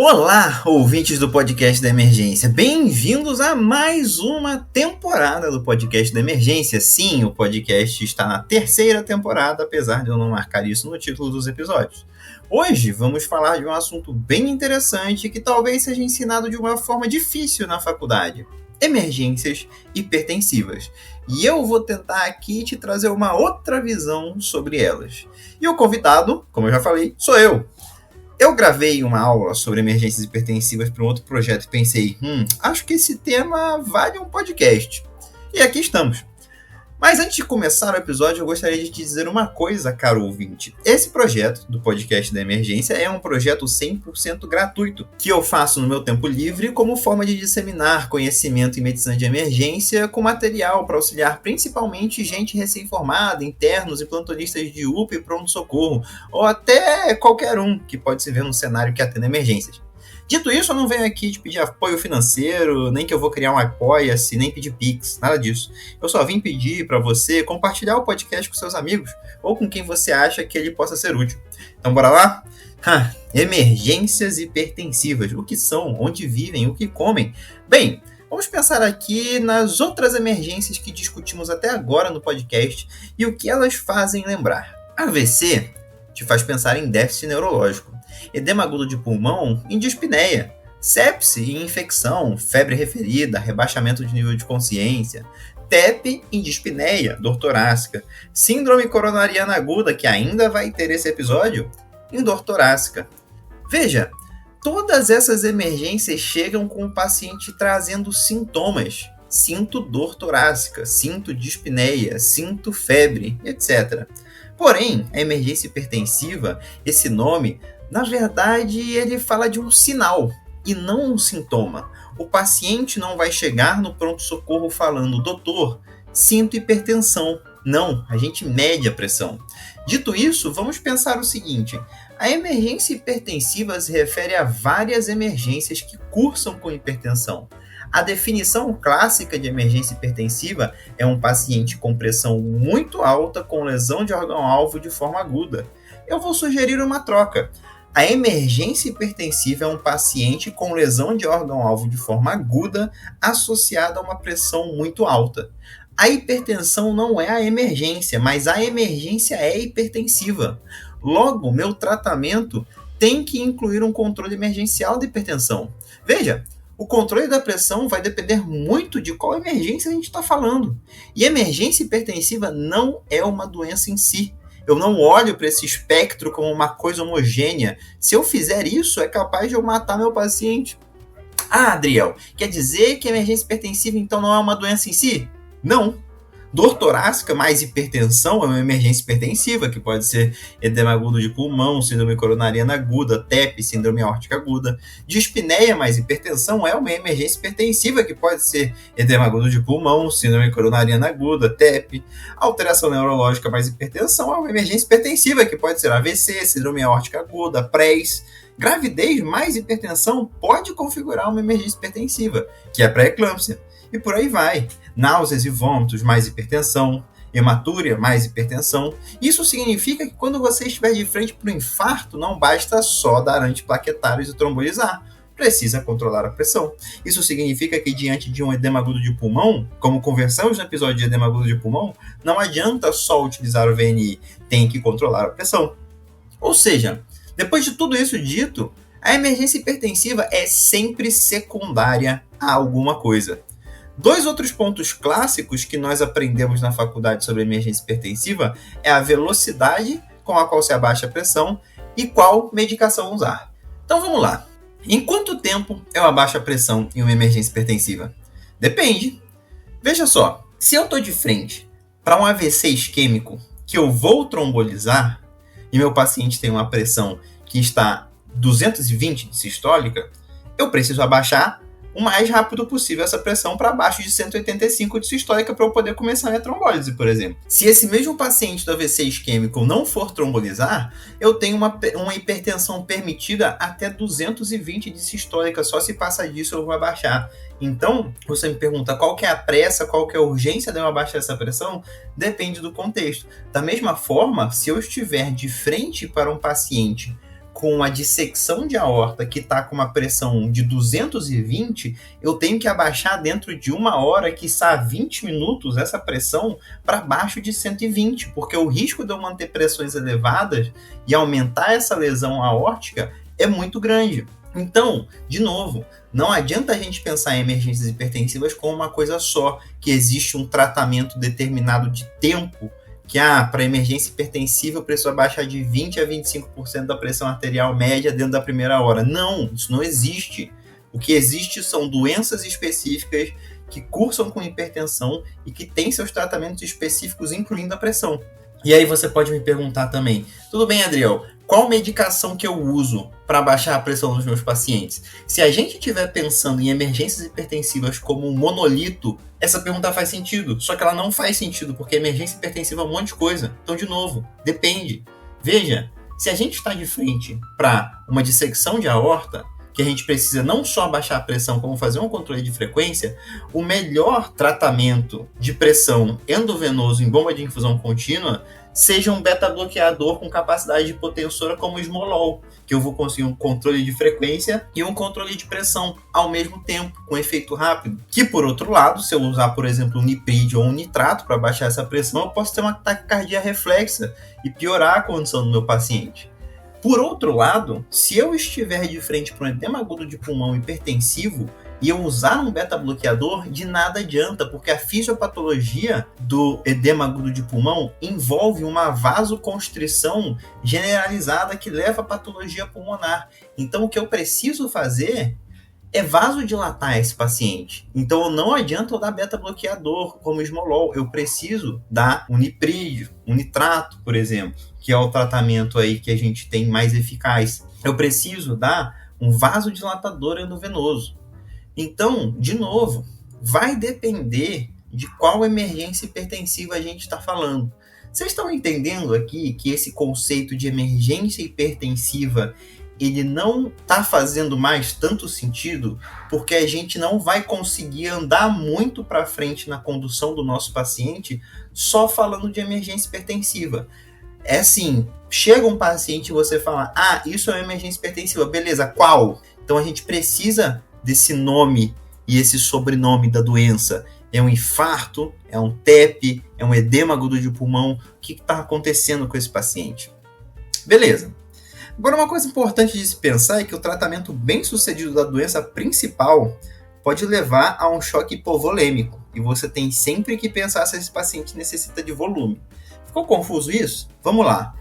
Olá, ouvintes do Podcast da Emergência. Bem-vindos a mais uma temporada do Podcast da Emergência. Sim, o podcast está na terceira temporada, apesar de eu não marcar isso no título dos episódios. Hoje vamos falar de um assunto bem interessante que talvez seja ensinado de uma forma difícil na faculdade. Emergências hipertensivas. E eu vou tentar aqui te trazer uma outra visão sobre elas. E o convidado, como eu já falei, sou eu. Eu gravei uma aula sobre emergências hipertensivas para um outro projeto e pensei, acho que esse tema vale um podcast. E aqui estamos. Mas antes de começar o episódio, eu gostaria de te dizer uma coisa, caro ouvinte. Esse projeto do Podcast da Emergência é um projeto 100% gratuito, que eu faço no meu tempo livre como forma de disseminar conhecimento em medicina de emergência com material para auxiliar principalmente gente recém-formada, internos e plantonistas de UPA e pronto-socorro, ou até qualquer um que pode se ver num cenário que atenda emergências. Dito isso, eu não venho aqui te pedir apoio financeiro, nem que eu vou criar um Apoia-se, nem pedir Pix, nada disso. Eu só vim pedir para você compartilhar o podcast com seus amigos ou com quem você acha que ele possa ser útil. Então, bora lá? Emergências hipertensivas. O que são? Onde vivem? O que comem? Bem, vamos pensar aqui nas outras emergências que discutimos até agora no podcast e o que elas fazem lembrar. AVC te faz pensar em déficit neurológico. Edema agudo de pulmão em dispneia, sepse em infecção, febre referida, rebaixamento de nível de consciência, TEP em dispneia, dor torácica, síndrome coronariana aguda, que ainda vai ter esse episódio, em dor torácica. Veja, todas essas emergências chegam com o paciente trazendo sintomas. Sinto dor torácica, sinto dispneia, sinto febre, etc. Porém, a emergência hipertensiva, esse nome, na verdade, ele fala de um sinal e não um sintoma. O paciente não vai chegar no pronto-socorro falando, doutor, sinto hipertensão. Não, a gente mede a pressão. Dito isso, vamos pensar o seguinte. A emergência hipertensiva se refere a várias emergências que cursam com hipertensão. A definição clássica de emergência hipertensiva é um paciente com pressão muito alta com lesão de órgão-alvo de forma aguda. Eu vou sugerir uma troca. A emergência hipertensiva é um paciente com lesão de órgão-alvo de forma aguda associada a uma pressão muito alta. A hipertensão não é a emergência, mas a emergência é hipertensiva. Logo, meu tratamento tem que incluir um controle emergencial da hipertensão. Veja, o controle da pressão vai depender muito de qual emergência a gente está falando. E emergência hipertensiva não é uma doença em si. Eu não olho para esse espectro como uma coisa homogênea. Se eu fizer isso, é capaz de eu matar meu paciente. Adriel, quer dizer que a emergência hipertensiva então não é uma doença em si? Não. Dor torácica mais hipertensão é uma emergência hipertensiva, que pode ser edema agudo de pulmão, síndrome coronariana aguda, TEP, síndrome aórtica aguda. Dispneia mais hipertensão é uma emergência hipertensiva, que pode ser edema agudo de pulmão, síndrome coronariana aguda, TEP. Alteração neurológica mais hipertensão é uma emergência hipertensiva, que pode ser AVC, síndrome aórtica aguda, PRES. Gravidez mais hipertensão pode configurar uma emergência hipertensiva, que é a pré-eclâmpsia. E por aí vai. Náuseas e vômitos mais hipertensão, hematúria mais hipertensão. Isso significa que quando você estiver de frente para o infarto, não basta só dar antiplaquetários e trombolizar. Precisa controlar a pressão. Isso significa que diante de um edema agudo de pulmão, como conversamos no episódio de edema agudo de pulmão, não adianta só utilizar o VNI, tem que controlar a pressão. Ou seja, depois de tudo isso dito, a emergência hipertensiva é sempre secundária a alguma coisa. Dois outros pontos clássicos que nós aprendemos na faculdade sobre emergência hipertensiva é a velocidade com a qual se abaixa a pressão e qual medicação usar. Então vamos lá. Em quanto tempo eu abaixo a pressão em uma emergência hipertensiva? Depende. Veja só, se eu estou de frente para um AVC isquêmico que eu vou trombolizar e meu paciente tem uma pressão que está 220 de sistólica, eu preciso abaixar o mais rápido possível essa pressão para abaixo de 185 de sistólica para eu poder começar a minha trombólise, por exemplo. Se esse mesmo paciente do AVC isquêmico não for trombolizar, eu tenho uma hipertensão permitida até 220 de sistólica, só se passa disso eu vou abaixar. Então, você me pergunta qual que é a pressa, qual que é a urgência de eu abaixar essa pressão? Depende do contexto. Da mesma forma, se eu estiver de frente para um paciente com uma dissecção de aorta que está com uma pressão de 220, eu tenho que abaixar dentro de 1 hora, quiçá 20 minutos, essa pressão para baixo de 120, porque o risco de eu manter pressões elevadas e aumentar essa lesão aórtica é muito grande. Então, de novo, não adianta a gente pensar em emergências hipertensivas como uma coisa só, que existe um tratamento determinado de tempo, que para emergência hipertensiva eu preciso abaixar de 20% a 25% da pressão arterial média dentro da primeira hora. Não, isso não existe. O que existe são doenças específicas que cursam com hipertensão e que têm seus tratamentos específicos, incluindo a pressão. E aí você pode me perguntar também, tudo bem, Adriel, qual medicação que eu uso para baixar a pressão dos meus pacientes? Se a gente estiver pensando em emergências hipertensivas como um monolito, essa pergunta faz sentido, só que ela não faz sentido, porque emergência hipertensiva é um monte de coisa. Então, de novo, depende. Veja, se a gente está de frente para uma dissecção de aorta, que a gente precisa não só baixar a pressão, como fazer um controle de frequência, o melhor tratamento de pressão endovenoso em bomba de infusão contínua seja um beta-bloqueador com capacidade hipotensora como o Esmolol, que eu vou conseguir um controle de frequência e um controle de pressão ao mesmo tempo, com efeito rápido. Que, por outro lado, se eu usar, por exemplo, um niprid ou um nitrato para baixar essa pressão, eu posso ter uma taquicardia reflexa e piorar a condição do meu paciente. Por outro lado, se eu estiver de frente para um edema agudo de pulmão hipertensivo e eu usar um beta-bloqueador, de nada adianta, porque a fisiopatologia do edema agudo de pulmão envolve uma vasoconstrição generalizada que leva à patologia pulmonar. Então, o que eu preciso fazer é vasodilatar esse paciente. Então, não adianta eu dar beta-bloqueador como Esmolol. Eu preciso dar um niprídio, um nitrato, por exemplo, que é o tratamento aí que a gente tem mais eficaz. Eu preciso dar um vasodilatador endovenoso. Então, de novo, vai depender de qual emergência hipertensiva a gente está falando. Vocês estão entendendo aqui que esse conceito de emergência hipertensiva ele não está fazendo mais tanto sentido, porque a gente não vai conseguir andar muito para frente na condução do nosso paciente só falando de emergência hipertensiva. É assim, chega um paciente e você fala, isso é uma emergência hipertensiva, beleza, qual? Então a gente precisa desse nome e esse sobrenome da doença. É um infarto, é um TEP, é um edema agudo de pulmão, o que está acontecendo com esse paciente? Beleza. Agora, uma coisa importante de se pensar é que o tratamento bem sucedido da doença principal pode levar a um choque hipovolêmico, e você tem sempre que pensar se esse paciente necessita de volume. Ficou confuso isso? Vamos lá.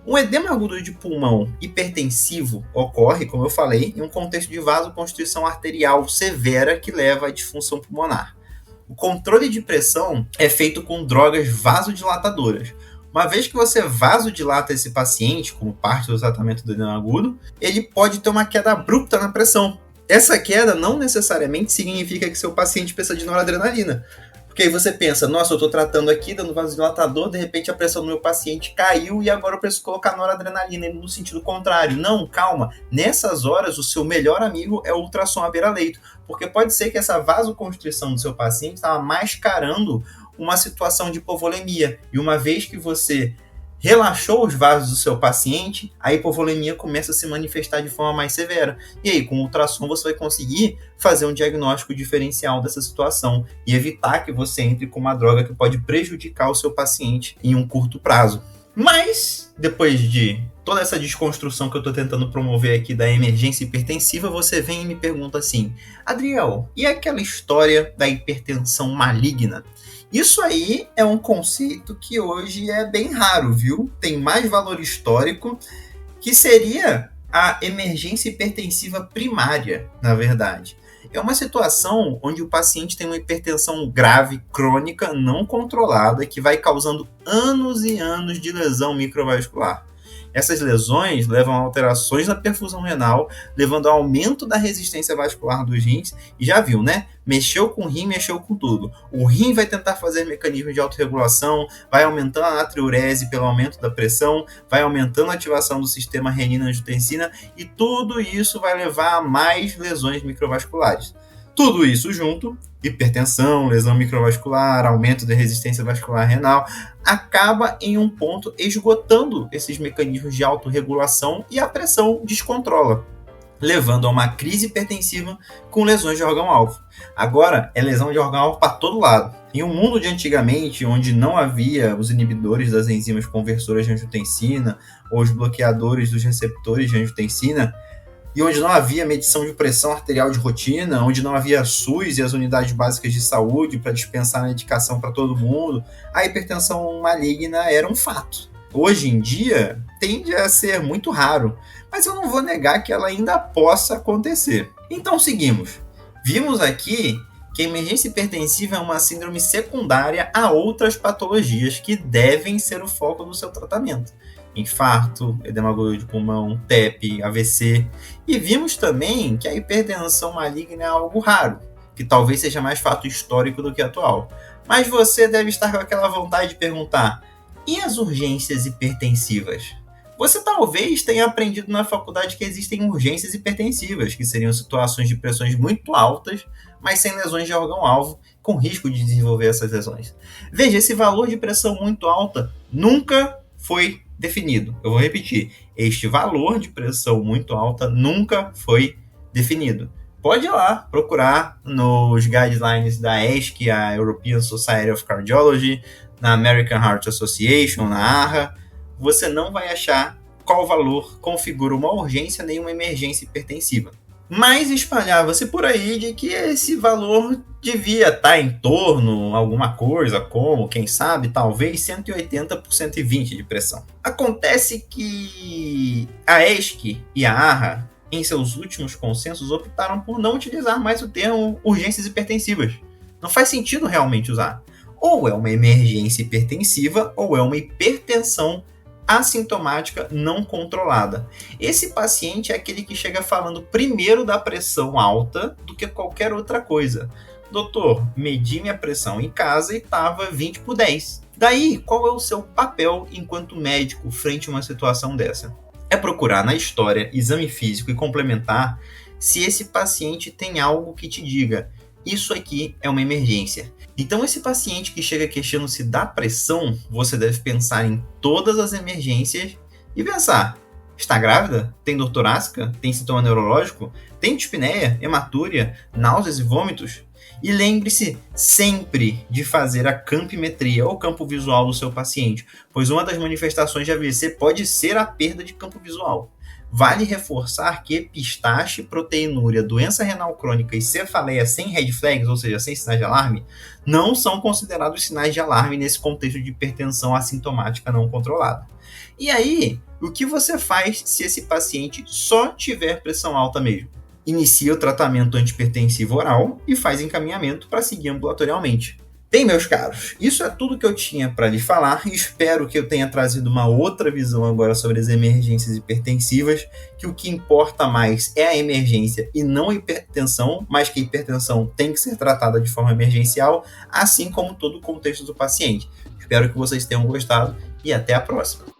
Um edema agudo de pulmão hipertensivo ocorre, como eu falei, em um contexto de vasoconstrição arterial severa que leva à disfunção pulmonar. O controle de pressão é feito com drogas vasodilatadoras. Uma vez que você vasodilata esse paciente, como parte do tratamento do edema agudo, ele pode ter uma queda abrupta na pressão. Essa queda não necessariamente significa que seu paciente precisa de noradrenalina. Porque aí você pensa, nossa, eu estou tratando aqui, dando vasodilatador, de repente a pressão do meu paciente caiu e agora eu preciso colocar noradrenalina, no sentido contrário. Não, calma. Nessas horas, o seu melhor amigo é o ultrassom à beira-leito. Porque pode ser que essa vasoconstrição do seu paciente estava mascarando uma situação de hipovolemia. E uma vez que você relaxou os vasos do seu paciente, a hipovolemia começa a se manifestar de forma mais severa. E aí, com o ultrassom, você vai conseguir fazer um diagnóstico diferencial dessa situação e evitar que você entre com uma droga que pode prejudicar o seu paciente em um curto prazo. Mas, depois de toda essa desconstrução que eu estou tentando promover aqui da emergência hipertensiva, você vem e me pergunta assim, Adriel, e aquela história da hipertensão maligna? Isso aí é um conceito que hoje é bem raro, viu? Tem mais valor histórico, que seria a emergência hipertensiva primária, na verdade. É uma situação onde o paciente tem uma hipertensão grave, crônica, não controlada, que vai causando anos e anos de lesão microvascular. Essas lesões levam a alterações na perfusão renal, levando ao aumento da resistência vascular dos rins. E já viu, né? Mexeu com o rim, mexeu com tudo. O rim vai tentar fazer mecanismos de autorregulação, vai aumentando a natriurese pelo aumento da pressão, vai aumentando a ativação do sistema renina-angiotensina e tudo isso vai levar a mais lesões microvasculares. Tudo isso junto, hipertensão, lesão microvascular, aumento da resistência vascular renal, acaba em um ponto esgotando esses mecanismos de autorregulação e a pressão descontrola, levando a uma crise hipertensiva com lesões de órgão-alvo. Agora, é lesão de órgão-alvo para todo lado. Em um mundo de antigamente, onde não havia os inibidores das enzimas conversoras de angiotensina ou os bloqueadores dos receptores de angiotensina, e onde não havia medição de pressão arterial de rotina, onde não havia SUS e as unidades básicas de saúde para dispensar medicação para todo mundo, a hipertensão maligna era um fato. Hoje em dia, tende a ser muito raro, mas eu não vou negar que ela ainda possa acontecer. Então seguimos. Vimos aqui que a emergência hipertensiva é uma síndrome secundária a outras patologias que devem ser o foco do seu tratamento. Infarto, edema agudo de pulmão, TEP, AVC. E vimos também que a hipertensão maligna é algo raro, que talvez seja mais fato histórico do que atual. Mas você deve estar com aquela vontade de perguntar: e as urgências hipertensivas? Você talvez tenha aprendido na faculdade que existem urgências hipertensivas, que seriam situações de pressões muito altas, mas sem lesões de órgão-alvo, com risco de desenvolver essas lesões. Veja, esse valor de pressão muito alta nunca foi definido. Eu vou repetir, este valor de pressão muito alta nunca foi definido. Pode ir lá procurar nos guidelines da ESC, a European Society of Cardiology, na American Heart Association, na AHA, você não vai achar qual valor configura uma urgência nem uma emergência hipertensiva. Mas espalhava-se por aí de que esse valor devia estar em torno alguma coisa, como, quem sabe, talvez 180 por 120 de pressão. Acontece que a ESC e a AHA, em seus últimos consensos, optaram por não utilizar mais o termo urgências hipertensivas. Não faz sentido realmente usar. Ou é uma emergência hipertensiva, ou é uma hipertensão assintomática não controlada. Esse paciente é aquele que chega falando primeiro da pressão alta do que qualquer outra coisa. Doutor, medi minha pressão em casa e estava 20 por 10. Daí, qual é o seu papel enquanto médico frente a uma situação dessa? É procurar na história, exame físico e complementar se esse paciente tem algo que te diga: isso aqui é uma emergência. Então, esse paciente que chega queixando-se da pressão, você deve pensar em todas as emergências e pensar: está grávida? Tem dor torácica? Tem sintoma neurológico? Tem dispneia, hematúria, náuseas e vômitos? E lembre-se sempre de fazer a campimetria ou campo visual do seu paciente, pois uma das manifestações de AVC pode ser a perda de campo visual. Vale reforçar que epistaxe, proteinúria, doença renal crônica e cefaleia sem red flags, ou seja, sem sinais de alarme, não são considerados sinais de alarme nesse contexto de hipertensão assintomática não controlada. E aí, o que você faz se esse paciente só tiver pressão alta mesmo? Inicia o tratamento antihipertensivo oral e faz encaminhamento para seguir ambulatorialmente. Bem, meus caros, isso é tudo que eu tinha para lhe falar e espero que eu tenha trazido uma outra visão agora sobre as emergências hipertensivas, que o que importa mais é a emergência e não a hipertensão, mas que a hipertensão tem que ser tratada de forma emergencial, assim como todo o contexto do paciente. Espero que vocês tenham gostado e até a próxima.